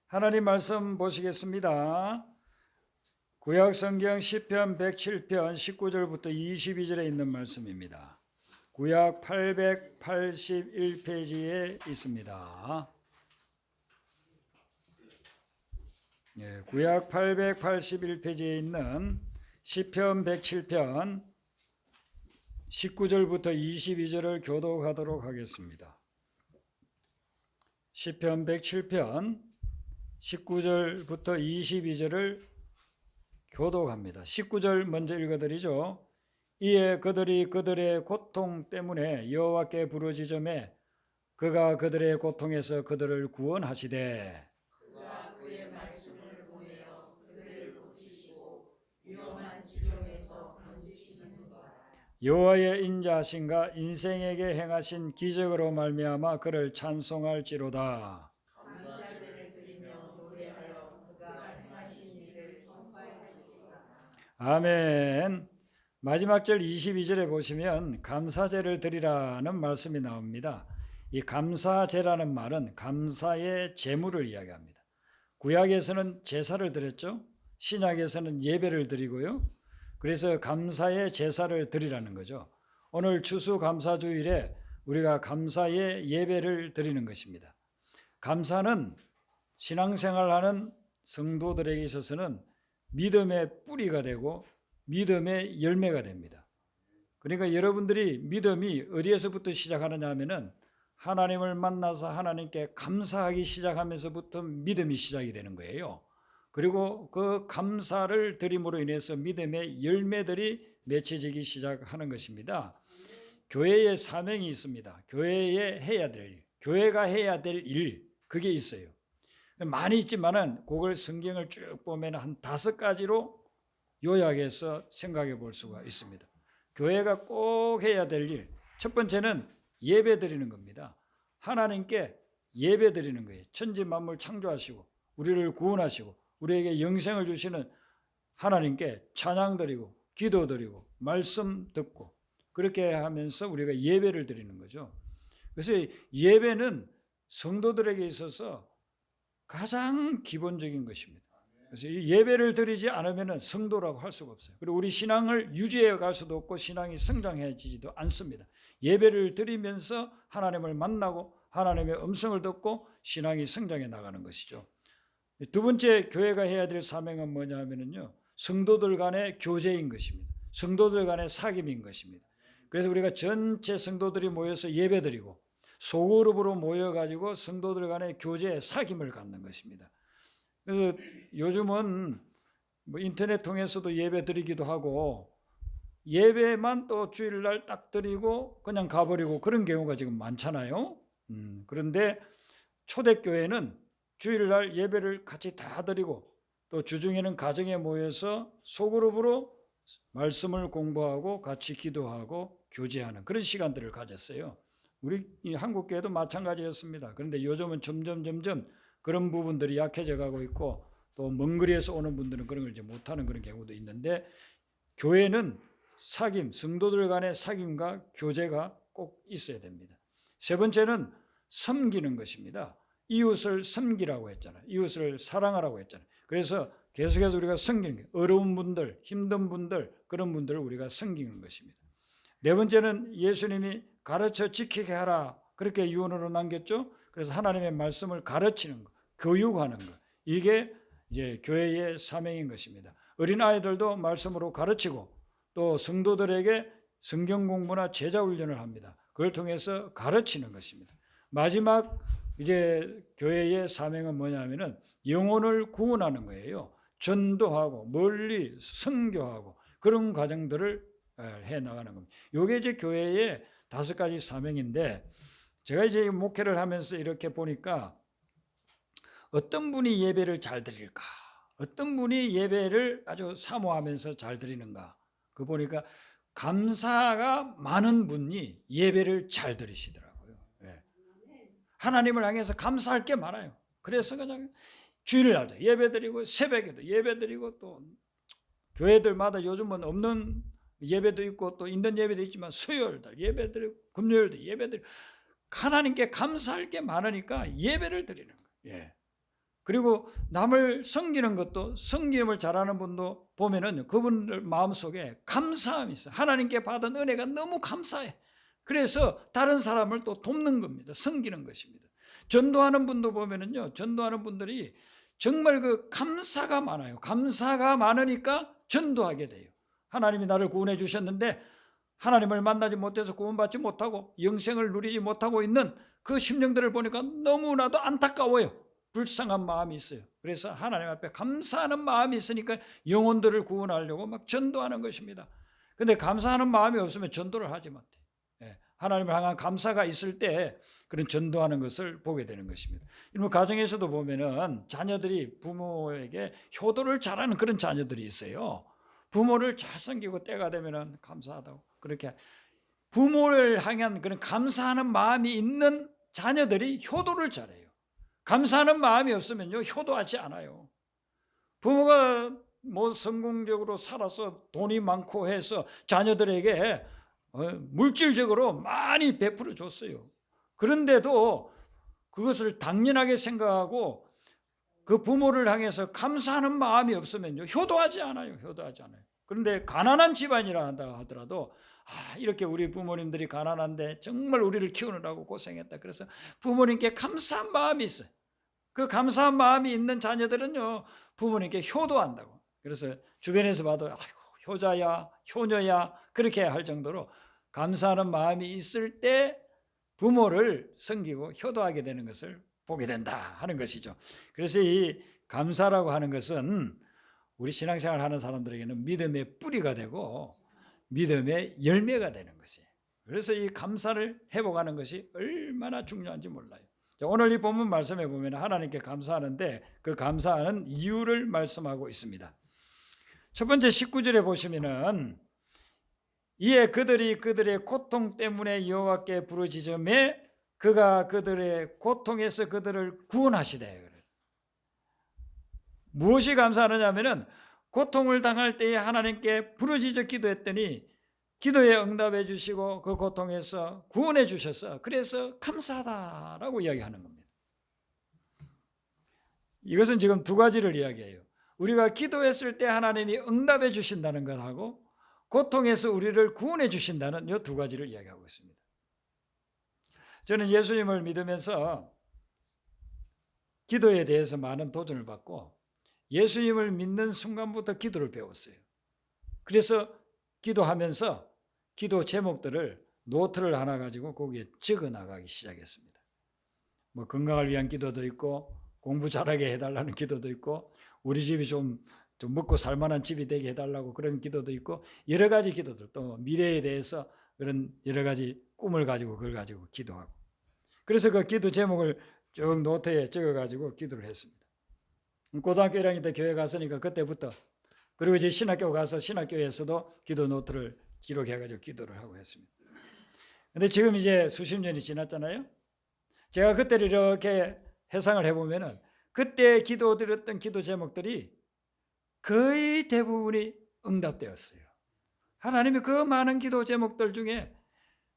하나님 말씀 보시겠습니다. 구약 성경 시편 107편 19절부터 22절에 있는 말씀입니다. 구약 881페이지에 있습니다. 구약 881페이지에 있는 시편 107편 19절부터 22절을 교독하도록 하겠습니다. 시편 107편 19절부터 22절을 교독합니다. 19절 먼저 읽어드리죠. 이에 그들이 그들의 고통 때문에 여호와께 부르짖음에 그가 그들의 고통에서 그들을 구원하시되 그가 그의 말씀을 보내어 그들을 고치시고 위험한 지경에서 건지시는도다. 여호와의 인자하신가 인생에게 행하신 기적으로 말미암아 그를 찬송할지로다. 감사제를 드리며 노래하여 그가 행하신 일을 선포할지로다. 아멘. 마지막 절 22절에 보시면 감사제를 드리라는 말씀이 나옵니다. 이 감사제라는 말은 감사의 제물을 이야기합니다. 구약에서는 제사를 드렸죠. 신약에서는 예배를 드리고요. 그래서 감사의 제사를 드리라는 거죠. 오늘 추수감사주일에 우리가 감사의 예배를 드리는 것입니다. 감사는 신앙생활하는 성도들에게 있어서는 믿음의 뿌리가 되고 믿음의 열매가 됩니다. 그러니까 여러분들이 믿음이 어디에서부터 시작하느냐 하면은 하나님을 만나서 하나님께 감사하기 시작하면서부터 믿음이 시작이 되는 거예요. 그리고 그 감사를 드림으로 인해서 믿음의 열매들이 맺혀지기 시작하는 것입니다. 교회의 사명이 있습니다. 교회에 해야 될 일, 교회가 해야 될 일, 그게 있어요. 많이 있지만은 그걸 성경을 쭉 보면 한 5가지로 요약해서 생각해 볼 수가 있습니다. 교회가 꼭 해야 될 일, 첫 번째는 예배 드리는 겁니다. 하나님께 예배 드리는 거예요. 천지 만물 창조하시고 우리를 구원하시고 우리에게 영생을 주시는 하나님께 찬양 드리고 기도 드리고 말씀 듣고 그렇게 하면서 우리가 예배를 드리는 거죠. 그래서 예배는 성도들에게 있어서 가장 기본적인 것입니다. 그래서 이 예배를 드리지 않으면 성도라고 할 수가 없어요. 그리고 우리 신앙을 유지해 갈 수도 없고 신앙이 성장해지지도 않습니다. 예배를 드리면서 하나님을 만나고 하나님의 음성을 듣고 신앙이 성장해 나가는 것이죠. 두 번째 교회가 해야 될 사명은 뭐냐 하면요, 성도들 간의 교제인 것입니다. 성도들 간의 사귐인 것입니다. 그래서 우리가 전체 성도들이 모여서 예배드리고 소그룹으로 모여가지고 성도들 간의 교제, 사귐을 갖는 것입니다. 그래서 요즘은 뭐 인터넷 통해서도 예배 드리기도 하고 예배만 또 주일날 딱 드리고 그냥 가버리고 그런 경우가 지금 많잖아요. 그런데 초대교회는 주일날 예배를 같이 다 드리고 또 주중에는 가정에 모여서 소그룹으로 말씀을 공부하고 같이 기도하고 교제하는 그런 시간들을 가졌어요. 우리 한국교회도 마찬가지였습니다. 그런데 요즘은 점점 그런 부분들이 약해져 가고 있고 또 먼 거리에서 오는 분들은 그런 걸 이제 못하는 그런 경우도 있는데 교회는 사귐, 성도들 간의 사귐과 교제가 꼭 있어야 됩니다. 세 번째는 섬기는 것입니다. 이웃을 섬기라고 했잖아요. 이웃을 사랑하라고 했잖아요. 그래서 계속해서 우리가 섬기는 게 어려운 분들, 힘든 분들, 그런 분들을 우리가 섬기는 것입니다. 네 번째는 예수님이 가르쳐 지키게 하라 그렇게 유언으로 남겼죠. 그래서 하나님의 말씀을 가르치는 것, 교육하는 것, 이게 이제 교회의 사명인 것입니다. 어린 아이들도 말씀으로 가르치고 또 성도들에게 성경 공부나 제자 훈련을 합니다. 그걸 통해서 가르치는 것입니다. 마지막 이제 교회의 사명은 뭐냐면은 영혼을 구원하는 거예요. 전도하고 멀리 선교하고 그런 과정들을 해 나가는 겁니다. 이게 이제 교회의 5가지 사명인데 제가 이제 목회를 하면서 이렇게 보니까 어떤 분이 예배를 잘 드릴까? 어떤 분이 예배를 아주 사모하면서 잘 드리는가? 그 보니까 감사가 많은 분이 예배를 잘 드리시더라고요. 하나님을 향해서 감사할 게 많아요. 그래서 그냥 주일날도 예배드리고 새벽에도 예배드리고 또 교회들마다 요즘은 없는 예배도 있고 또 있는 예배도 있지만 수요일날 예배드리고 금요일도 예배드리고 하나님께 감사할 게 많으니까 예배를 드리는 거예요. 그리고 남을 섬기는 것도, 섬김을 잘하는 분도 보면은 그분들 마음속에 감사함이 있어요. 하나님께 받은 은혜가 너무 감사해. 그래서 다른 사람을 또 돕는 겁니다. 섬기는 것입니다. 전도하는 분도 보면은요, 전도하는 분들이 정말 그 감사가 많아요. 감사가 많으니까 전도하게 돼요. 하나님이 나를 구원해 주셨는데 하나님을 만나지 못해서 구원받지 못하고 영생을 누리지 못하고 있는 그 심령들을 보니까 너무나도 안타까워요. 불쌍한 마음이 있어요. 그래서 하나님 앞에 감사하는 마음이 있으니까 영혼들을 구원하려고 막 전도하는 것입니다. 근데 감사하는 마음이 없으면 전도를 하지 못해. 하나님을 향한 감사가 있을 때 그런 전도하는 것을 보게 되는 것입니다. 이런 가정에서도 보면은 자녀들이 부모에게 효도를 잘하는 그런 자녀들이 있어요. 부모를 잘 섬기고 때가 되면은 감사하다고, 그렇게 부모를 향한 그런 감사하는 마음이 있는 자녀들이 효도를 잘해요. 감사하는 마음이 없으면요, 효도하지 않아요. 부모가 뭐 성공적으로 살아서 돈이 많고 해서 자녀들에게 물질적으로 많이 베풀어 줬어요. 그런데도 그것을 당연하게 생각하고 그 부모를 향해서 감사하는 마음이 없으면요, 효도하지 않아요. 효도하지 않아요. 그런데 가난한 집안이라 하더라도 이렇게 우리 부모님들이 가난한데 정말 우리를 키우느라고 고생했다. 그래서 부모님께 감사한 마음이 있어요. 그 감사한 마음이 있는 자녀들은요, 부모님께 효도한다고. 그래서 주변에서 봐도 아이고 효자야, 효녀야 그렇게 할 정도로 감사하는 마음이 있을 때 부모를 섬기고 효도하게 되는 것을 보게 된다 하는 것이죠. 그래서 이 감사라고 하는 것은 우리 신앙생활 하는 사람들에게는 믿음의 뿌리가 되고 믿음의 열매가 되는 것이에요. 그래서 이 감사를 회복하는 것이 얼마나 중요한지 몰라요. 오늘 이 본문 말씀에 보면 하나님께 감사하는데 그 감사하는 이유를 말씀하고 있습니다. 첫 번째 19절에 보시면은 이에 그들이 그들의 고통 때문에 여호와께 부르짖음에 그가 그들의 고통에서 그들을 구원하시되. 무엇이 감사하느냐면은 고통을 당할 때에 하나님께 부르짖어 기도했더니 기도에 응답해 주시고 그 고통에서 구원해 주셔서 그래서 감사하다라고 이야기하는 겁니다. 이것은 지금 두 가지를 이야기해요. 우리가 기도했을 때 하나님이 응답해 주신다는 것하고 고통에서 우리를 구원해 주신다는 이 두 가지를 이야기하고 있습니다. 저는 예수님을 믿으면서 기도에 대해서 많은 도전을 받고 예수님을 믿는 순간부터 기도를 배웠어요. 그래서 기도하면서 기도 제목들을 노트를 하나 가지고 거기에 적어 나가기 시작했습니다. 뭐 건강을 위한 기도도 있고 공부 잘하게 해달라는 기도도 있고 우리 집이 좀 먹고 살만한 집이 되게 해달라고 그런 기도도 있고 여러 가지 기도들, 또 미래에 대해서 그런 여러 가지 꿈을 가지고 그걸 가지고 기도하고, 그래서 그 기도 제목을 쭉 노트에 적어가지고 기도를 했습니다. 고등학교 1학년 때 교회 갔으니까 그때부터, 그리고 이제 신학교 가서 신학교에서도 기도 노트를 기록해가지고 기도를 하고 했습니다. 근데 지금 이제 수십 년이 지났잖아요. 제가 그때를 이렇게 회상을 해보면은 그때 기도드렸던 기도 제목들이 거의 대부분이 응답되었어요. 하나님이 그 많은 기도 제목들 중에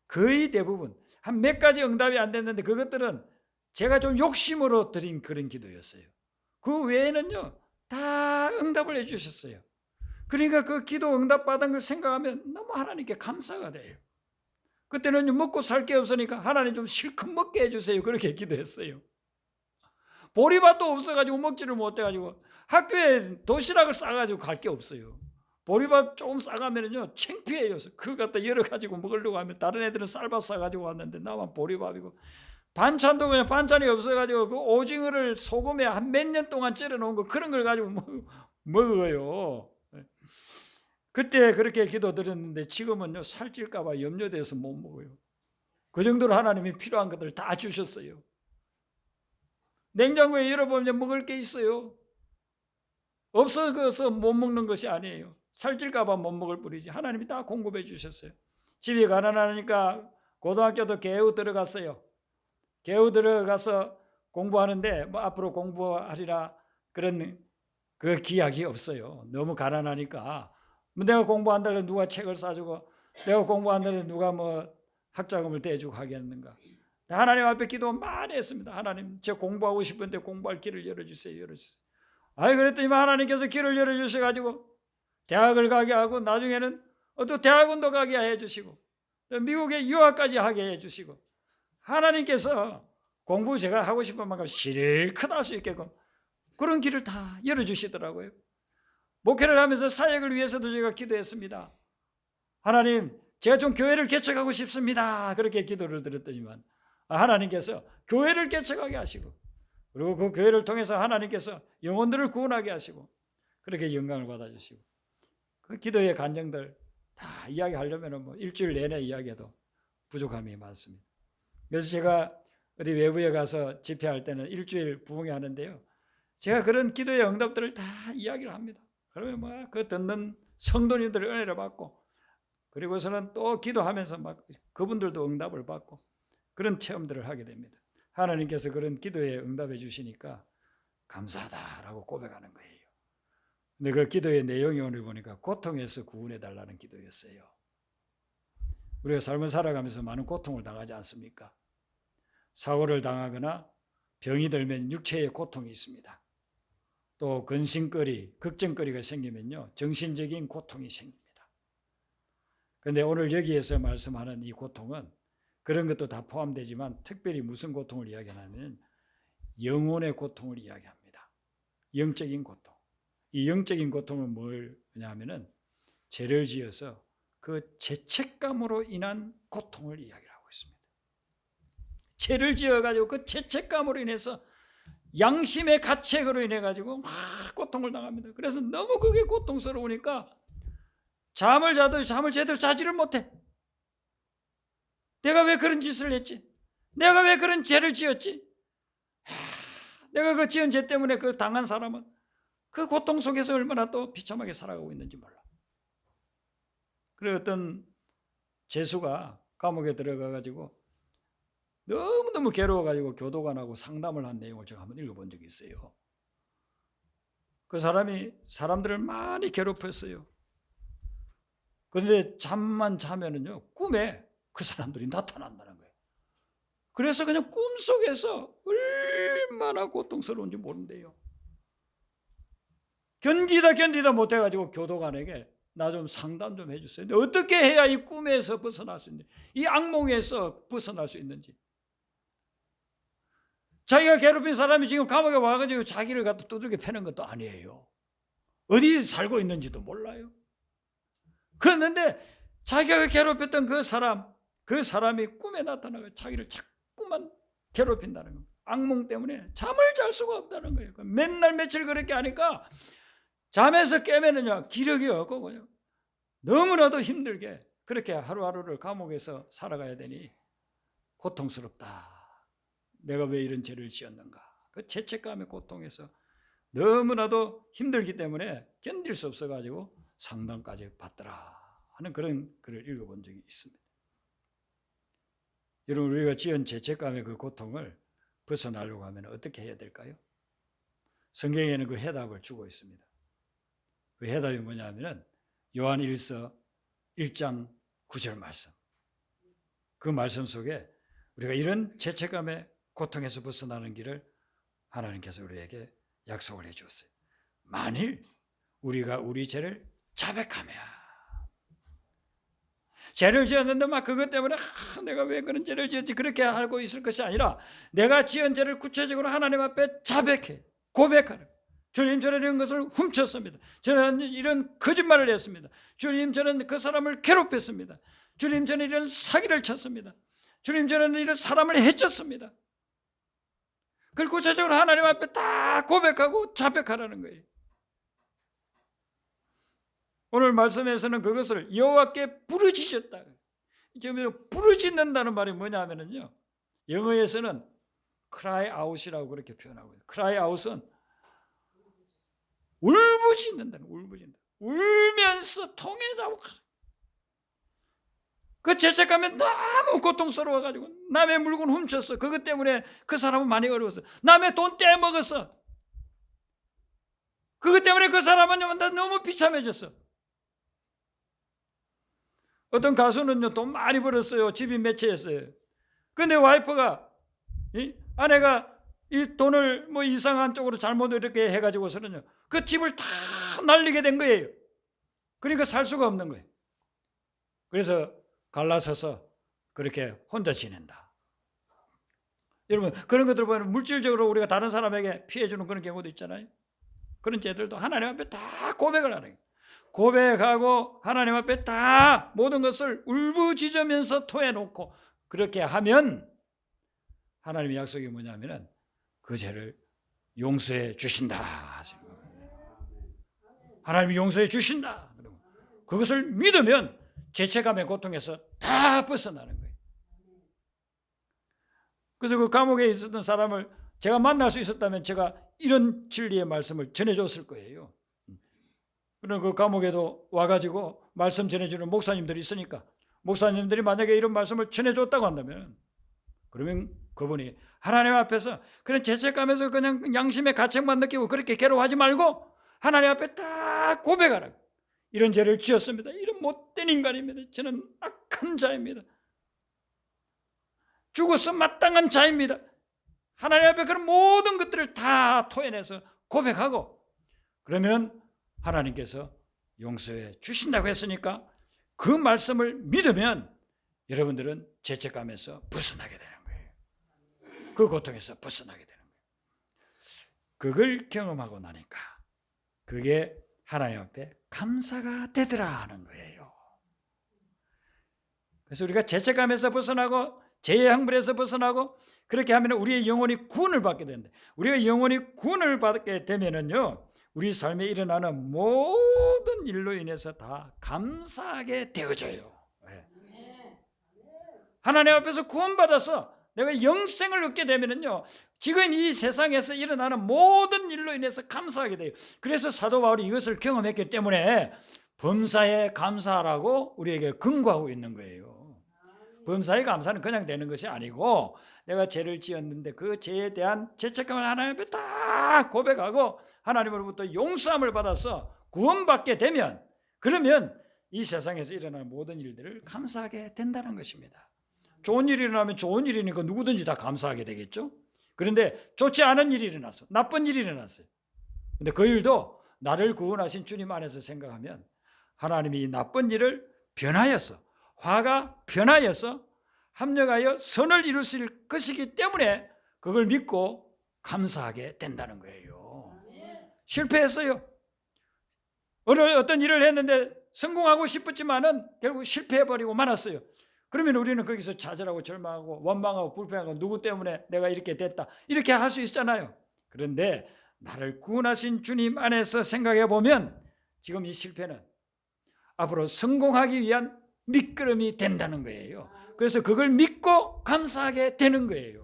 거의 대부분 한 몇 가지 응답이 안 됐는데 그것들은 제가 좀 욕심으로 드린 그런 기도였어요. 그 외에는요 다 응답을 해주셨어요. 그러니까 그 기도 응답받은 걸 생각하면 너무 하나님께 감사가 돼요. 그때는 먹고 살 게 없으니까 하나님 좀 실컷 먹게 해주세요 그렇게 기도했어요. 보리밥도 없어가지고 먹지를 못해가지고 학교에 도시락을 싸가지고 갈 게 없어요. 보리밥 조금 싸가면은요 창피해요. 그걸 갖다 열어 가지고 먹으려고 하면 다른 애들은 쌀밥 싸가지고 왔는데 나만 보리밥이고, 반찬도 그냥 반찬이 없어가지고 그 오징어를 소금에 한 몇 년 동안 찌려 놓은 거 그런 걸 가지고 먹어요. 그때 그렇게 기도드렸는데 지금은요 살찔까봐 염려돼서 못 먹어요. 그 정도로 하나님이 필요한 것들 다 주셨어요. 냉장고에 열어보면 먹을 게 있어요. 없어서 못 먹는 것이 아니에요. 살찔까봐 못 먹을 뿐이지 하나님이 다 공급해 주셨어요. 집이 가난하니까 고등학교도 개우 들어갔어요. 개우 들어가서 공부하는데 뭐 앞으로 공부하리라 그런 그 기약이 없어요. 너무 가난하니까. 내가 공부한다고 누가 책을 싸주고 내가 공부한다고 누가 뭐 학자금을 대주고 하겠는가. 하나님 앞에 기도 많이 했습니다. 하나님, 저 공부하고 싶은데 공부할 길을 열어주세요. 열어주세요. 아이, 그랬더니 하나님께서 길을 열어주셔가지고 대학을 가게 하고, 나중에는 또 대학원도 가게 해주시고, 또 미국에 유학까지 하게 해주시고, 하나님께서 공부 제가 하고 싶은 만큼 실컷 할 수 있게끔 그런 길을 다 열어주시더라고요. 목회를 하면서 사역을 위해서도 제가 기도했습니다. 하나님, 제가 좀 교회를 개척하고 싶습니다. 그렇게 기도를 드렸더니만 하나님께서 교회를 개척하게 하시고, 그리고 그 교회를 통해서 하나님께서 영혼들을 구원하게 하시고, 그렇게 영광을 받아주시고, 그 기도의 간증들 다 이야기하려면 뭐 일주일 내내 이야기해도 부족함이 많습니다. 그래서 제가 어디 외부에 가서 집회할 때는 일주일 부흥회 하는데요, 제가 그런 기도의 응답들을 다 이야기를 합니다. 그러면 뭐 그 듣는 성도님들의 은혜를 받고, 그리고서는 또 기도하면서 막 그분들도 응답을 받고, 그런 체험들을 하게 됩니다. 하나님께서 그런 기도에 응답해 주시니까 감사하다라고 고백하는 거예요. 근데 그 기도의 내용이 오늘 보니까 고통에서 구원해 달라는 기도였어요. 우리가 삶을 살아가면서 많은 고통을 당하지 않습니까? 사고를 당하거나 병이 들면 육체의 고통이 있습니다. 또 근심거리, 걱정거리가 생기면요, 정신적인 고통이 생깁니다. 그런데 오늘 여기에서 말씀하는 이 고통은 그런 것도 다 포함되지만 특별히 무슨 고통을 이야기하냐면 영혼의 고통을 이야기합니다. 영적인 고통. 이 영적인 고통은 뭐냐면은 죄를 지어서 그 죄책감으로 인한 고통을 이야기하고 있습니다. 죄를 지어가지고 그 죄책감으로 인해서 양심의 가책으로 인해 가지고 막 고통을 당합니다. 그래서 너무 그게 고통스러우니까 잠을 자도 잠을 제대로 자지를 못해. 내가 왜 그런 짓을 했지? 내가 왜 그런 죄를 지었지? 내가 그 지은 죄 때문에 그 당한 사람은 그 고통 속에서 얼마나 또 비참하게 살아가고 있는지 몰라. 그래, 어떤 죄수가 감옥에 들어가 가지고 너무너무 괴로워가지고 교도관하고 상담을 한 내용을 제가 한번 읽어본 적이 있어요. 그 사람이 사람들을 많이 괴롭혔어요. 그런데 잠만 자면은요, 꿈에 그 사람들이 나타난다는 거예요. 그래서 그냥 꿈속에서 얼마나 고통스러운지 모른대요. 견디다 못해가지고 교도관에게 나 좀 상담 좀 해주세요. 어떻게 해야 이 꿈에서 벗어날 수 있는지, 이 악몽에서 벗어날 수 있는지. 자기가 괴롭힌 사람이 지금 감옥에 와가지고 자기를 갖다 두들겨 패는 것도 아니에요. 어디 살고 있는지도 몰라요. 그런데 자기가 괴롭혔던 그 사람이 꿈에 나타나고 자기를 자꾸만 괴롭힌다는 겁니다. 악몽 때문에 잠을 잘 수가 없다는 거예요. 맨날 며칠 그렇게 하니까 잠에서 깨면은요, 기력이 없고 그냥 너무나도 힘들게 그렇게 하루하루를 감옥에서 살아가야 되니 고통스럽다. 내가 왜 이런 죄를 지었는가? 그 죄책감의 고통에서 너무나도 힘들기 때문에 견딜 수 없어가지고 상담까지 받더라 하는 그런 글을 읽어본 적이 있습니다. 여러분, 우리가 지은 죄책감의 그 고통을 벗어나려고 하면 어떻게 해야 될까요? 성경에는 그 해답을 주고 있습니다. 그 해답이 뭐냐면은 요한 1서 1장 9절 말씀. 그 말씀 속에 우리가 이런 죄책감의 고통에서 벗어나는 길을 하나님께서 우리에게 약속을 해주었어요. 만일 우리가 우리 죄를 자백하며, 죄를 지었는데 막 그것 때문에 내가 왜 그런 죄를 지었지 그렇게 알고 있을 것이 아니라 내가 지은 죄를 구체적으로 하나님 앞에 자백해, 고백하는. 주님, 저는 이런 것을 훔쳤습니다. 저는 이런 거짓말을 했습니다. 주님, 저는 그 사람을 괴롭혔습니다. 주님, 저는 이런 사기를 쳤습니다. 주님, 저는 이런 사람을 해쳤습니다. 그걸 구체적으로 하나님 앞에 다 고백하고 자백하라는 거예요. 오늘 말씀에서는 그것을 여호와께 부르짖었다. 지금 부르짖는다는 말이 뭐냐면요, 영어에서는 cry out이라고 그렇게 표현하고 있어요. cry out은 울부짖는다는, 울부짖는다. 울면서 통해자고 그 죄책감에 너무 고통스러워가지고 남의 물건 훔쳤어. 그것 때문에 그 사람은 많이 어려웠어. 남의 돈 떼먹었어. 그것 때문에 그 사람은 너무 비참해졌어. 어떤 가수는요, 돈 많이 벌었어요. 집이 몇 채였어요. 근데 와이프가 아내가 이 돈을 뭐 이상한 쪽으로 잘못 이렇게 해가지고서는요 그 집을 다 날리게 된 거예요. 그러니까 살 수가 없는 거예요. 그래서 갈라서서 그렇게 혼자 지낸다. 여러분 그런 것들 보면 물질적으로 우리가 다른 사람에게 피해 주는 그런 경우도 있잖아요. 그런 죄들도 하나님 앞에 다 고백을 하는 거예요. 고백하고 하나님 앞에 다 모든 것을 울부짖으면서 토해놓고 그렇게 하면 하나님의 약속이 뭐냐면은 그 죄를 용서해 주신다. 하나님이 용서해 주신다. 그것을 믿으면 죄책감의 고통에서 다 벗어나는 거예요. 그래서 그 감옥에 있었던 사람을 제가 만날 수 있었다면 제가 이런 진리의 말씀을 전해줬을 거예요. 그럼 그 감옥에도 와가지고 말씀 전해주는 목사님들이 있으니까 목사님들이 만약에 이런 말씀을 전해줬다고 한다면 그러면 그분이 하나님 앞에서 그런 죄책감에서 그냥 양심의 가책만 느끼고 그렇게 괴로워하지 말고 하나님 앞에 다 고백하라고. 이런 죄를 지었습니다. 이런 못된 인간입니다. 저는 악한 자입니다. 죽어서 마땅한 자입니다. 하나님 앞에 그런 모든 것들을 다 토해내서 고백하고 그러면 하나님께서 용서해 주신다고 했으니까 그 말씀을 믿으면 여러분들은 죄책감에서 벗어나게 되는 거예요. 그 고통에서 벗어나게 되는 거예요. 그걸 경험하고 나니까 그게 하나님 앞에 감사가 되더라 하는 거예요. 그래서 우리가 죄책감에서 벗어나고 죄의 형벌에서 벗어나고 그렇게 하면 우리의 영혼이 구원을 받게 된다. 우리가 영혼이 구원을 받게 되면은요 우리 삶에 일어나는 모든 일로 인해서 다 감사하게 되어져요. 하나님 앞에서 구원받아서 내가 영생을 얻게 되면은요 지금 이 세상에서 일어나는 모든 일로 인해서 감사하게 돼요. 그래서 사도 바울이 이것을 경험했기 때문에 범사에 감사하라고 우리에게 권고하고 있는 거예요. 범사에 감사는 그냥 되는 것이 아니고 내가 죄를 지었는데 그 죄에 대한 죄책감을 하나님 앞에 다 고백하고 하나님으로부터 용서함을 받아서 구원받게 되면 그러면 이 세상에서 일어나는 모든 일들을 감사하게 된다는 것입니다. 좋은 일이 일어나면 좋은 일이니까 누구든지 다 감사하게 되겠죠. 그런데 좋지 않은 일이 일어났어. 나쁜 일이 일어났어요. 근데 그 일도 나를 구원하신 주님 안에서 생각하면 하나님이 이 나쁜 일을 변하여서 화가 변하여서 합력하여 선을 이루실 것이기 때문에 그걸 믿고 감사하게 된다는 거예요. 실패했어요. 어떤 일을 했는데 성공하고 싶었지만은 결국 실패해버리고 말았어요. 그러면 우리는 거기서 좌절하고 절망하고 원망하고 불평하고 누구 때문에 내가 이렇게 됐다 이렇게 할 수 있잖아요. 그런데 나를 구원하신 주님 안에서 생각해 보면 지금 이 실패는 앞으로 성공하기 위한 밑거름이 된다는 거예요. 그래서 그걸 믿고 감사하게 되는 거예요.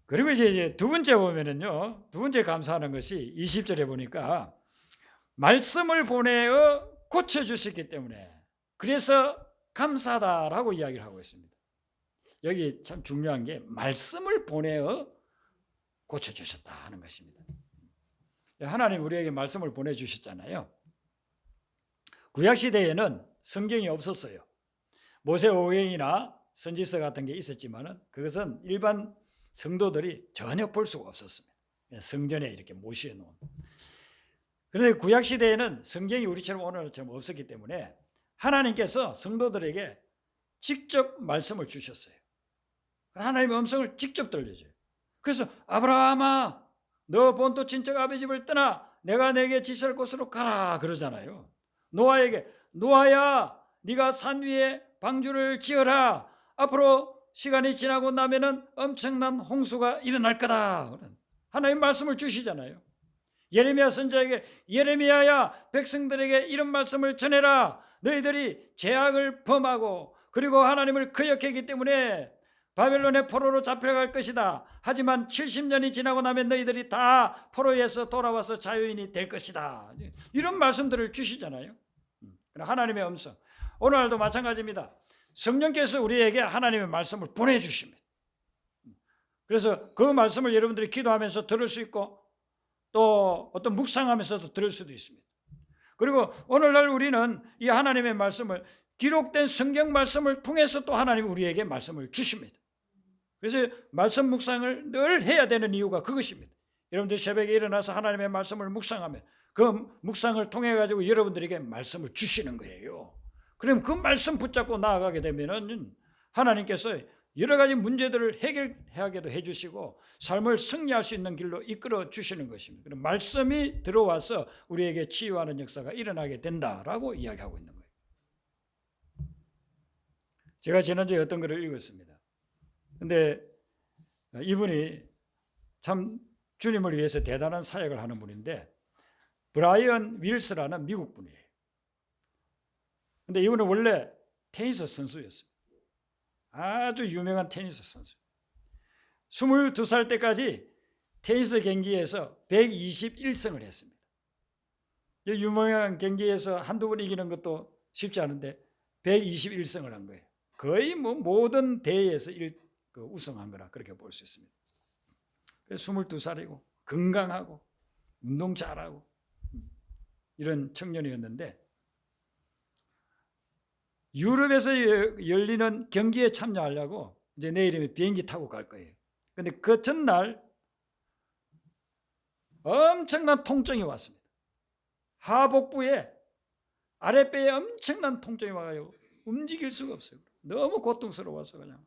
그리고 이제 두 번째 보면은요, 두 번째 감사하는 것이 20절에 보니까 말씀을 보내어 고쳐주셨기 때문에 그래서 감사하다라고 이야기를 하고 있습니다. 여기 참 중요한 게 말씀을 보내어 고쳐주셨다 하는 것입니다. 하나님 우리에게 말씀을 보내주셨잖아요. 구약시대에는 성경이 없었어요. 모세오경이나 선지서 같은 게 있었지만 그것은 일반 성도들이 전혀 볼 수가 없었습니다. 성전에 이렇게 모셔놓은. 그런데 구약시대에는 성경이 우리처럼 오늘처럼 없었기 때문에 하나님께서 성도들에게 직접 말씀을 주셨어요. 하나님의 음성을 직접 들려줘요. 그래서 아브라함아 너 본토 친척 아버지 집을 떠나 내가 내게 지시할 곳으로 가라 그러잖아요. 노아에게 노아야 네가 산 위에 방주를 지어라. 앞으로 시간이 지나고 나면은 엄청난 홍수가 일어날 거다. 하나님 말씀을 주시잖아요. 예레미야 선지자에게 예레미야야 백성들에게 이런 말씀을 전해라. 너희들이 죄악을 범하고 그리고 하나님을 거역했기 때문에 바벨론의 포로로 잡혀갈 것이다. 하지만 70년이 지나고 나면 너희들이 다 포로에서 돌아와서 자유인이 될 것이다. 이런 말씀들을 주시잖아요. 하나님의 음성. 오늘도 마찬가지입니다. 성령께서 우리에게 하나님의 말씀을 보내주십니다. 그래서 그 말씀을 여러분들이 기도하면서 들을 수 있고 또 어떤 묵상하면서도 들을 수도 있습니다. 그리고 오늘날 우리는 이 하나님의 말씀을 기록된 성경 말씀을 통해서 또 하나님 우리에게 말씀을 주십니다. 그래서 말씀 묵상을 늘 해야 되는 이유가 그것입니다. 여러분들 새벽에 일어나서 하나님의 말씀을 묵상하면 그 묵상을 통해 가지고 여러분들에게 말씀을 주시는 거예요. 그럼 그 말씀 붙잡고 나아가게 되면은 하나님께서 여러 가지 문제들을 해결하게도 해주시고 삶을 승리할 수 있는 길로 이끌어 주시는 것입니다. 그럼 말씀이 들어와서 우리에게 치유하는 역사가 일어나게 된다라고 이야기하고 있는 거예요. 제가 지난주에 어떤 글을 읽었습니다. 근데 이분이 참 주님을 위해서 대단한 사역을 하는 분인데 브라이언 윌스라는 미국 분이에요. 근데 이분은 원래 테니스 선수였어요. 아주 유명한 테니스 선수. 22살 때까지 테니스 경기에서 121승을 했습니다. 유명한 경기에서 한두 번 이기는 것도 쉽지 않은데 121승을 한 거예요. 거의 뭐 모든 대회에서 우승한 거라 그렇게 볼 수 있습니다. 22살이고 건강하고 운동 잘하고 이런 청년이었는데 유럽에서 열리는 경기에 참여하려고 이제 내일이면 비행기 타고 갈 거예요. 근데 그 전날 엄청난 통증이 왔습니다. 하복부에 아랫배에 엄청난 통증이 와가지고 움직일 수가 없어요. 너무 고통스러워서 그냥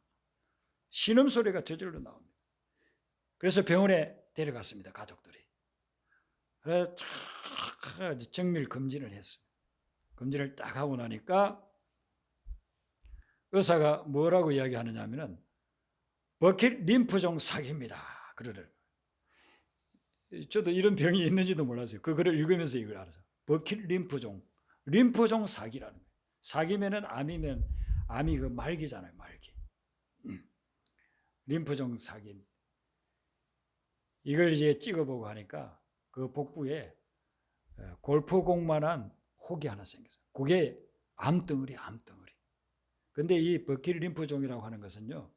신음소리가 저절로 나옵니다. 그래서 병원에 데려갔습니다. 가족들이. 그래서 정밀 검진을 했습니다. 검진을 딱 하고 나니까 의사가 뭐라고 이야기하느냐 하면은 버킷 림프종 사기입니다. 그러더라고요. 저도 이런 병이 있는지도 몰랐어요. 그 글을 읽으면서 이걸 알았어요. 버킷 림프종 사기라는 거예요. 사기면은 암이 그 말기잖아요. 말기. 림프종 사기. 이걸 이제 찍어보고 하니까 그 복부에 골프공만한 혹이 하나 생겼어요. 그게 암덩어리. 근데 이 버킷 림프종이라고 하는 것은요,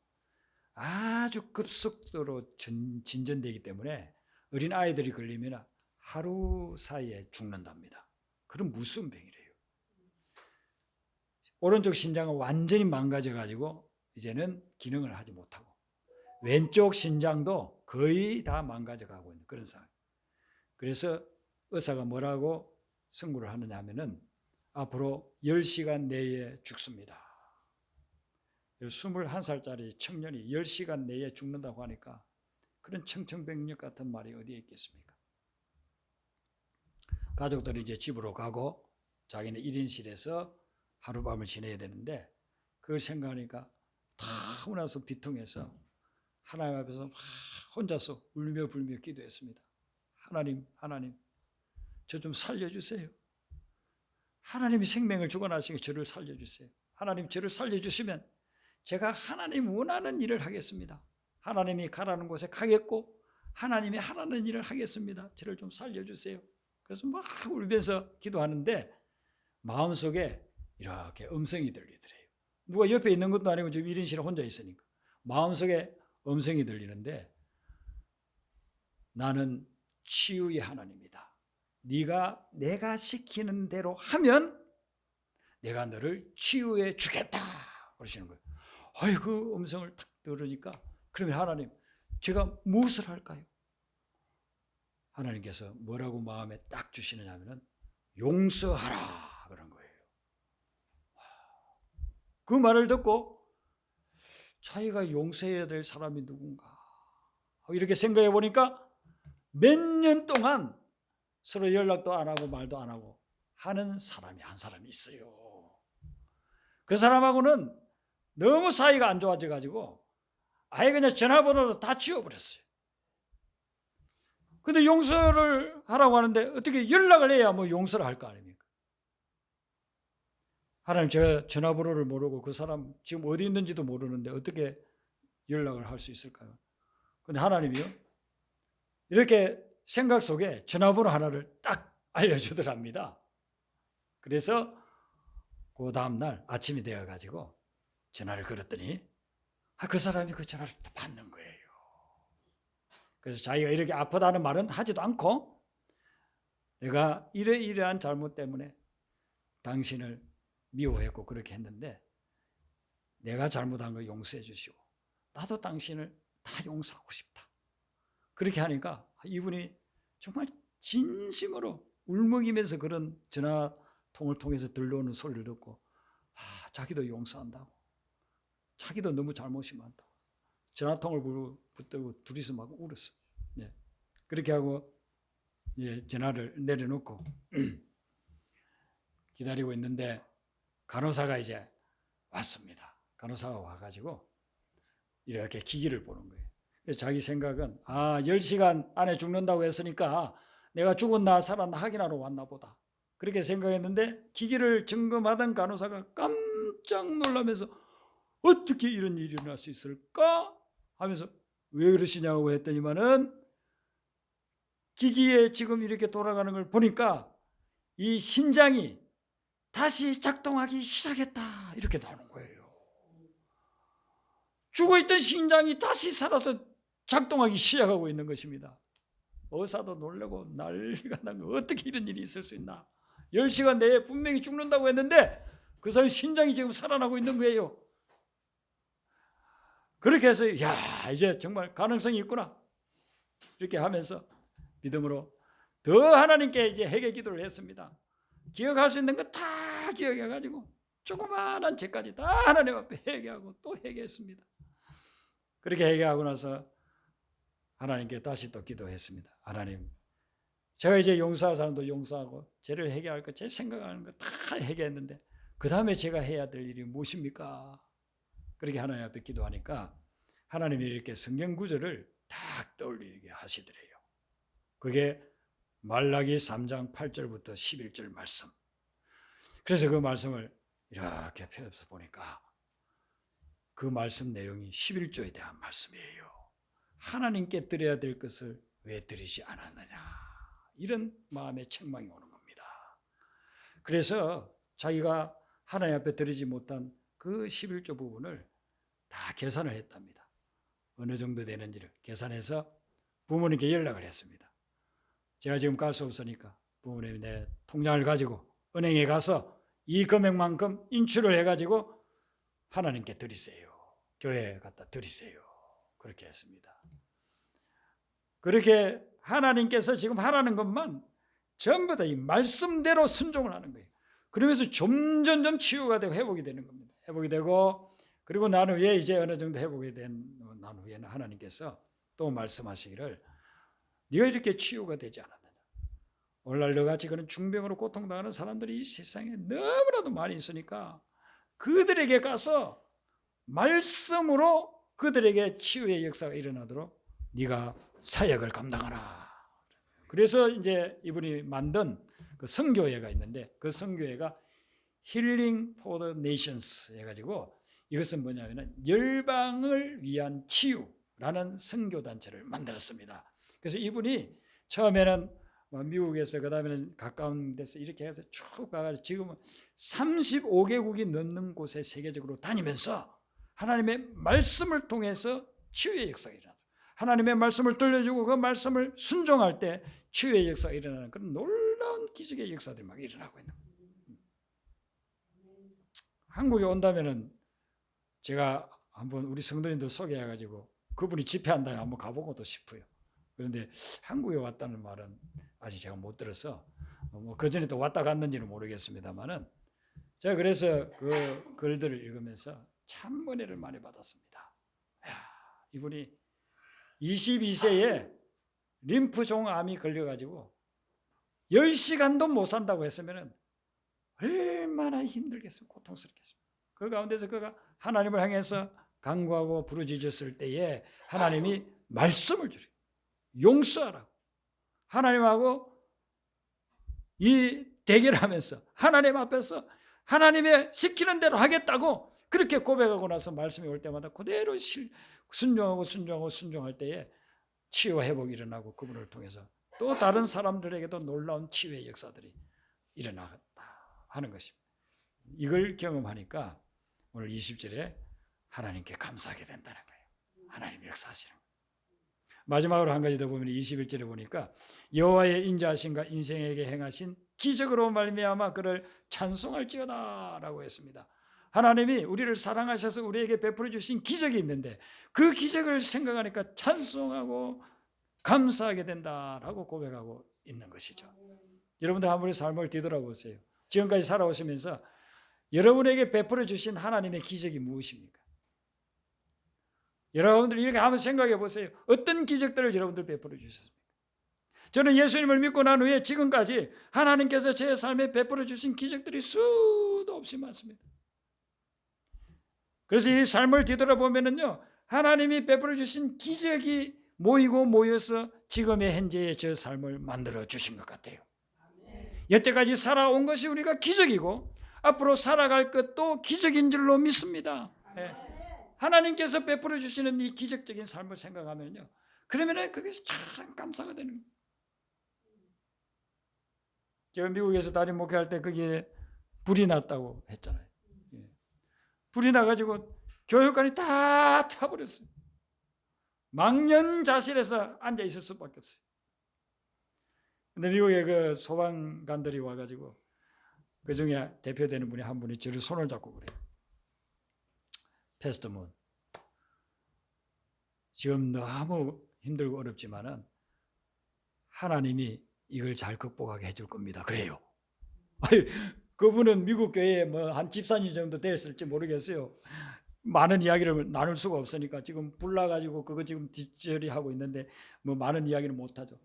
아주 급속도로 진전되기 때문에 어린 아이들이 걸리면 하루 사이에 죽는답니다. 그럼 무슨 병이래요? 오른쪽 신장은 완전히 망가져가지고 이제는 기능을 하지 못하고 왼쪽 신장도 거의 다 망가져가고 있는 그런 상황. 그래서 의사가 뭐라고 선고를 하느냐 하면은 앞으로 10시간 내에 죽습니다. 21살짜리 청년이 10시간 내에 죽는다고 하니까 그런 청천벽력 같은 말이 어디에 있겠습니까? 가족들이 이제 집으로 가고 자기는 1인실에서 하룻밤을 지내야 되는데 그걸 생각하니까 다 나서 비통해서 하나님 앞에서 혼자서 울며 불며 기도했습니다. 하나님 저 좀 살려주세요. 하나님이 생명을 주관하시고 저를 살려주세요. 하나님 저를 살려주시면 제가 하나님 원하는 일을 하겠습니다. 하나님이 가라는 곳에 가겠고 하나님이 하라는 일을 하겠습니다. 저를 좀 살려주세요. 그래서 막 울면서 기도하는데 마음속에 이렇게 음성이 들리더래요. 누가 옆에 있는 것도 아니고 지금 1인실에 혼자 있으니까 마음속에 음성이 들리는데 나는 치유의 하나님이다. 네가 내가 시키는 대로 하면 내가 너를 치유해 주겠다 그러시는 거예요. 그 음성을 딱 들으니까 그러면 하나님 제가 무엇을 할까요? 하나님께서 뭐라고 마음에 딱 주시느냐 하면 용서하라 그런 거예요. 그 말을 듣고 자기가 용서해야 될 사람이 누군가 이렇게 생각해 보니까 몇 년 동안 서로 연락도 안 하고 말도 안 하고 하는 사람이 한 사람이 있어요. 그 사람하고는 너무 사이가 안 좋아져 가지고 아예 그냥 전화번호도 다 지워버렸어요. 근데 용서를 하라고 하는데 어떻게 연락을 해야 뭐 용서를 할 거 아닙니까? 하나님 제가 전화번호를 모르고 그 사람 지금 어디 있는지도 모르는데 어떻게 연락을 할 수 있을까요? 근데 하나님이요 이렇게 생각 속에 전화번호 하나를 딱 알려주더랍니다. 그래서 그 다음날 아침이 되어가지고 전화를 걸었더니 그 사람이 그 전화를 받는 거예요. 그래서 자기가 이렇게 아프다는 말은 하지도 않고 내가 이러이러한 잘못 때문에 당신을 미워했고 그렇게 했는데 내가 잘못한 거 용서해 주시고 나도 당신을 다 용서하고 싶다. 그렇게 하니까 이분이 정말 진심으로 울먹이면서 그런 전화통을 통해서 들려오는 소리를 듣고 자기도 용서한다고, 자기도 너무 잘못이 많다고 전화통을 붙들고 둘이서 막 울었어요. 예. 그렇게 하고 전화를 내려놓고 기다리고 있는데 간호사가 이제 왔습니다. 간호사가 와가지고 이렇게 기기를 보는 거예요. 그래서 자기 생각은 10시간 안에 죽는다고 했으니까 내가 죽었나 살았나 확인하러 왔나 보다. 그렇게 생각했는데 기기를 점검하던 간호사가 깜짝 놀라면서 어떻게 이런 일이 일어날 수 있을까 하면서 왜 그러시냐고 했더니만은 기기에 지금 이렇게 돌아가는 걸 보니까 이 심장이 다시 작동하기 시작했다 이렇게 나오는 거예요. 죽어있던 심장이 다시 살아서 작동하기 시작하고 있는 것입니다. 의사도 놀라고 난리가 난 거, 어떻게 이런 일이 있을 수 있나. 10시간 내에 분명히 죽는다고 했는데 그 사람 심장이 지금 살아나고 있는 거예요. 그렇게 해서 이제 정말 가능성이 있구나 이렇게 하면서 믿음으로 더 하나님께 이제 회개 기도를 했습니다. 기억할 수 있는 거 다 기억해가지고 조그마한 죄까지 다 하나님 앞에 회개하고 또 회개했습니다. 그렇게 회개하고 나서 하나님께 다시 또 기도했습니다. 하나님, 제가 이제 용서할 사람도 용서하고 죄를 회개할 거, 제 생각하는 거 다 회개했는데 그 다음에 제가 해야 될 일이 무엇입니까? 그렇게 하나님 앞에 기도하니까 하나님이 이렇게 성경 구절을 딱 떠올리게 하시더래요. 그게 말라기 3장 8절부터 11절 말씀. 그래서 그 말씀을 이렇게 펴서 보니까 그 말씀 내용이 11조에 대한 말씀이에요. 하나님께 드려야 될 것을 왜 드리지 않았느냐, 이런 마음의 책망이 오는 겁니다. 그래서 자기가 하나님 앞에 드리지 못한 그 11조 부분을 다 계산을 했답니다. 어느 정도 되는지를 계산해서 부모님께 연락을 했습니다. 제가 지금 갈 수 없으니까 부모님이 내 통장을 가지고 은행에 가서 이 금액만큼 인출을 해가지고 하나님께 드리세요. 교회에 갖다 드리세요. 그렇게 했습니다. 그렇게 하나님께서 지금 하라는 것만 전부 다 이 말씀대로 순종을 하는 거예요. 그러면서 점점점 치유가 되고 회복이 되는 겁니다. 회복이 되고 그리고 난 후에 이제 어느 정도 회복이 된 난 후에는 하나님께서 또 말씀하시기를 네가 이렇게 치유가 되지 않았느냐. 오늘날 너같이 그런 중병으로 고통당하는 사람들이 이 세상에 너무나도 많이 있으니까 그들에게 가서 말씀으로 그들에게 치유의 역사가 일어나도록 네가 사역을 감당하라. 그래서 이제 이분이 만든 그 선교회가 있는데 그 선교회가 힐링 포 더 네이션스 해가지고 이것은 뭐냐면 열방을 위한 치유라는 선교단체를 만들었습니다. 그래서 이분이 처음에는 미국에서 그 다음에는 가까운 데서 이렇게 해서 쭉 가가지고 지금은 35개국이 넘는 곳에 세계적으로 다니면서 하나님의 말씀을 통해서 치유의 역사가 일어나요. 하나님의 말씀을 들려주고 그 말씀을 순종할 때 치유의 역사가 일어나는 그런 놀라운 기적의 역사들이 막 일어나고 있는 거예요. 한국에 온다면은 제가 한번 우리 성도님들 소개해가지고 그분이 집회한다면 한번 가보고도 싶어요. 그런데 한국에 왔다는 말은 아직 제가 못 들어서 그 전에 또 왔다 갔는지는 모르겠습니다만은 제가 그래서 그 글들을 읽으면서 참 은혜를 많이 받았습니다. 이분이 22세에 림프종암이 걸려가지고 10시간도 못 산다고 했으면 얼마나 힘들겠어요. 고통스럽겠습니까. 그 가운데서 그가 하나님을 향해서 간구하고 부르짖었을 때에 하나님이 말씀을 주래요. 용서하라고. 하나님하고 이 대결하면서 하나님 앞에서 하나님의 시키는 대로 하겠다고 그렇게 고백하고 나서 말씀이 올 때마다 그대로 순종할 때에 치유와 회복이 일어나고 그분을 통해서 또 다른 사람들에게도 놀라운 치유의 역사들이 일어났다 하는 것입니다. 이걸 경험하니까 오늘 20절에 하나님께 감사하게 된다는 거예요. 하나님 역사하시는 거예요. 마지막으로 한 가지 더 보면 21절에 보니까 여호와의 인자하심과 인생에게 행하신 기적으로 말미암아 그를 찬송할지어다라고 했습니다. 하나님이 우리를 사랑하셔서 우리에게 베풀어 주신 기적이 있는데 그 기적을 생각하니까 찬송하고 감사하게 된다라고 고백하고 있는 것이죠. 여러분들 한 번의 삶을 뒤돌아보세요. 지금까지 살아오시면서 여러분에게 베풀어 주신 하나님의 기적이 무엇입니까? 여러분들 이렇게 한번 생각해 보세요. 어떤 기적들을 여러분들 베풀어 주셨습니까? 저는 예수님을 믿고 난 후에 지금까지 하나님께서 제 삶에 베풀어 주신 기적들이 수도 없이 많습니다. 그래서 이 삶을 뒤돌아보면요, 하나님이 베풀어 주신 기적이 모여서 지금의 현재의 저 삶을 만들어 주신 것 같아요. 여태까지 살아온 것이 우리가 기적이고 앞으로 살아갈 것도 기적인 줄로 믿습니다. 하나님께서 베풀어 주시는 이 기적적인 삶을 생각하면요, 그러면 그것이 참 감사가 되는 거예요. 제가 미국에서 담임 목회할 때 거기에 불이 났다고 했잖아요. 불이 나가지고 교육관이 다 타버렸어요. 망연자실해서 앉아 있을 수밖에 없어요. 근데 미국에 그 소방관들이 와가지고 그 중에 대표되는 분이 한 분이 저를 손을 잡고 그래요. 패스터 문, 지금 너무 힘들고 어렵지만은 하나님이 이걸 잘 극복하게 해줄 겁니다. 그래요. 아니, 그분은 미국 교회에 뭐 한 집사님 정도 됐을지 모르겠어요. 많은 이야기를 나눌 수가 없으니까 지금 불나가지고 그거 지금 뒷처리 하고 있는데 뭐 많은 이야기는 못하죠.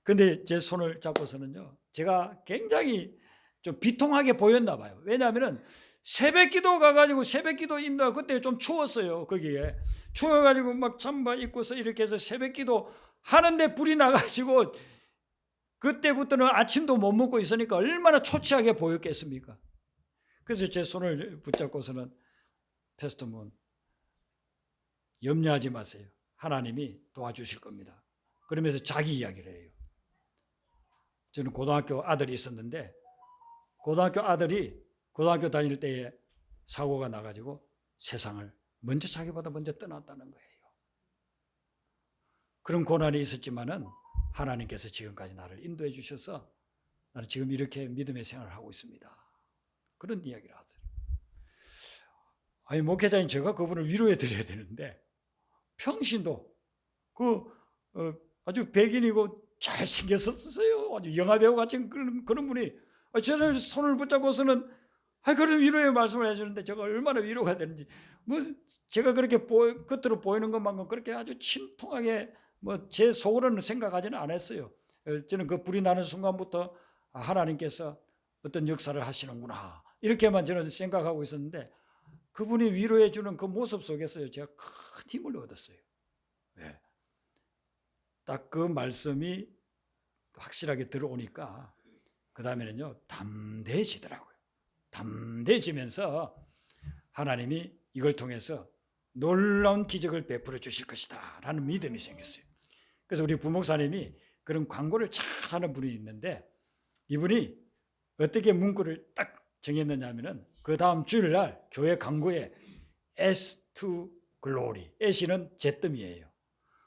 근데 제 손을 잡고서는요, 제가 굉장히 좀 비통하게 보였나 봐요. 왜냐하면은 새벽기도 가가지고 새벽기도 인도 그때 좀 추웠어요. 거기에 추워가지고 막 잠바 입고서 이렇게 해서 새벽기도 하는데 불이 나가지고 그때부터는 아침도 못 먹고 있으니까 얼마나 초췌하게 보였겠습니까? 그래서 제 손을 붙잡고서는 패스터 문, 염려하지 마세요. 하나님이 도와주실 겁니다. 그러면서 자기 이야기를 해요. 저는 고등학교 아들이 있었는데 고등학교 아들이 고등학교 다닐 때에 사고가 나가지고 세상을 먼저 자기보다 먼저 떠났다는 거예요. 그런 고난이 있었지만은 하나님께서 지금까지 나를 인도해 주셔서 나는 지금 이렇게 믿음의 생활을 하고 있습니다. 그런 이야기를 하세요. 아니, 목회자인 제가 그분을 위로해 드려야 되는데 평신도 아주 백인이고 잘생겼었어요. 아주 영화배우 같은 그런 분이 저를 손을 붙잡고서는 그런 위로의 말씀을 해주는데 제가 얼마나 위로가 되는지, 뭐 제가 그렇게 겉으로 보이는 것만큼 그렇게 아주 침통하게 뭐 제 속으로는 생각하지는 않았어요. 저는 그 불이 나는 순간부터 하나님께서 어떤 역사를 하시는구나 이렇게만 저는 생각하고 있었는데 그분이 위로해 주는 그 모습 속에서 제가 큰 힘을 얻었어요. 네. 딱 그 말씀이 확실하게 들어오니까 그 다음에는요, 담대해지더라고요. 담대해지면서 하나님이 이걸 통해서 놀라운 기적을 베풀어 주실 것이다 라는 믿음이 생겼어요. 그래서 우리 부목사님이 그런 광고를 잘하는 분이 있는데 이분이 어떻게 문구를 딱 정했느냐 하면은 그 다음 주일날 교회 광고에 S to glory, S는 잿더미예요.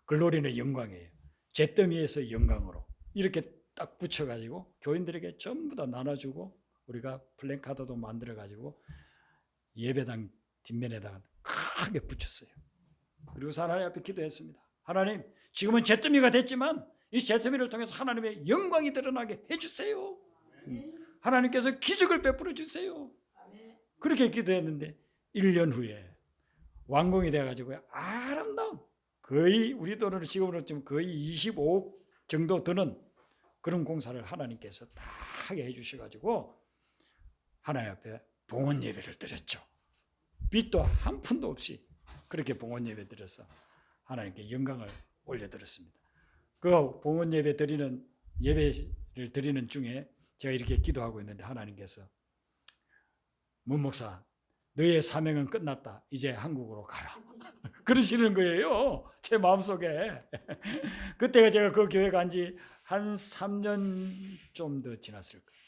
글로리는 영광이에요. 잿더미에서 영광으로 이렇게 딱 붙여가지고 교인들에게 전부 다 나눠주고 우리가 플랜카드도 만들어가지고 예배당 뒷면에다가 크게 붙였어요. 그리고 하나님 앞에 기도했습니다. 하나님, 지금은 잿더미가 됐지만 이 잿더미를 통해서 하나님의 영광이 드러나게 해주세요. 하나님께서 기적을 베풀어 주세요. 그렇게 기도했는데 1년 후에 완공이 돼가지고 아름다운, 거의 우리 돈으로 지금으로 치면 거의 25억 정도 드는 그런 공사를 하나님께서 다 하게 해주셔가지고 하나님 앞에 봉헌 예배를 드렸죠. 빚도 한 푼도 없이 그렇게 봉헌 예배 드려서 하나님께 영광을 올려드렸습니다. 그 봉헌 예배 드리는 예배를 드리는 중에 제가 이렇게 기도하고 있는데 하나님께서 문 목사, 너의 사명은 끝났다. 이제 한국으로 가라. 그러시는 거예요. 제 마음속에. 그때가 제가 그 교회 간 지 한 3년 좀 더 지났을 거예요.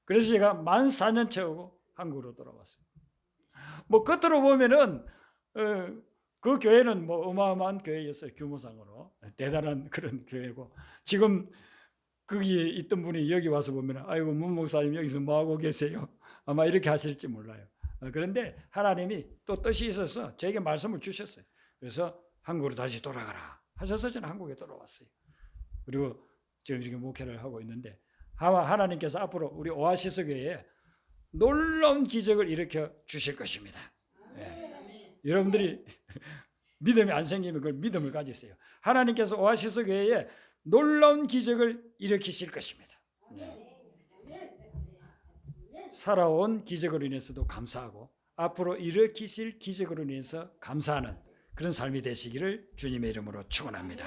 그래서 제가 만 4년 채우고 한국으로 돌아왔습니다. 뭐 겉으로 보면은 그 교회는 뭐 어마어마한 교회였어요. 규모상으로 대단한 그런 교회고, 지금 거기에 있던 분이 여기 와서 보면 아이고 문 목사님 여기서 뭐 하고 계세요? 아마 이렇게 하실지 몰라요. 그런데 하나님이 또 뜻이 있어서 저에게 말씀을 주셨어요. 그래서 한국으로 다시 돌아가라 하셔서 저는 한국에 돌아왔어요. 그리고 지금 이렇게 목회를 하고 있는데, 하나님께서 앞으로 우리 오아시스 교회에 놀라운 기적을 일으켜 주실 것입니다. 여러분들이 믿음이 안 생기면 그걸 믿음을 가지세요. 하나님께서 오아시스 교회에 놀라운 기적을 일으키실 것입니다. 살아온 기적으로 인해서도 감사하고 앞으로 일으키실 기적으로 인해서 감사하는 그런 삶이 되시기를 주님의 이름으로 축원합니다.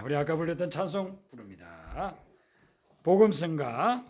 우리 아까 불렀던 찬송 부릅니다. 복음성가